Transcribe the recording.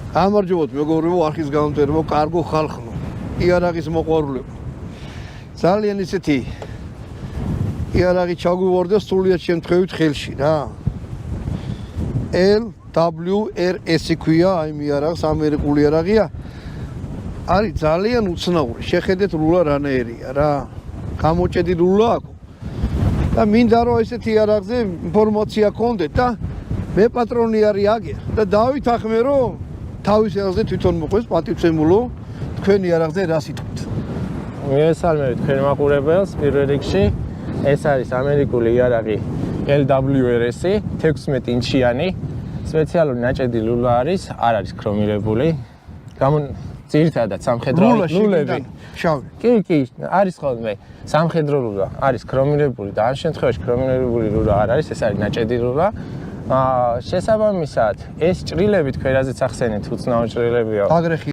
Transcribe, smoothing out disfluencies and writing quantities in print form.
გამარჯობოთ მეგობრებო, არხის გამომწერებო, კარგო ხალხო. იარაღის მოყვარულებო. ძალიან ისეთი იარაღი ჩაგვივარდა სრულიად შემთხვევით ხელში რა. LWRS ქვია აი იარაღს, ამერიკული იარაღია. არის ძალიან უცნაური. შეხედეთ რულა რანაირია რა. გამოჭედი რულა აქვს. და მინდა რომ ესეთი იარაღზე ინფორმაცია გქონდეთ და მე პატრონი არის აგერ და დავითახმე რომ თავის იარაღზე თვითონ მოყვეს პატივცემულო თქვენ იარაღზე რა სიტყვით. მიესალმებით თქვენ მაყურებელს პირველ რიგში. ეს არის ამერიკული იარაღი LWRS 16 ინჩიანი. სპეციალური ნაჭედი ლულა არის, არ არის ქრომირებული. ძირითადად სამხედრო ლულები. შავი. კი, არის ხოლმე სამხედრო ლულა, არის ქრომირებული და ამ შემთხვევაში ქრომირებული ლულა არ არის, ეს არის ნაჭედი ლულა. შესაბამისად, ეს ჭრილები თქვენ რაზეც ახსენეთ, უცნაური ჭრილებია. აგრეხი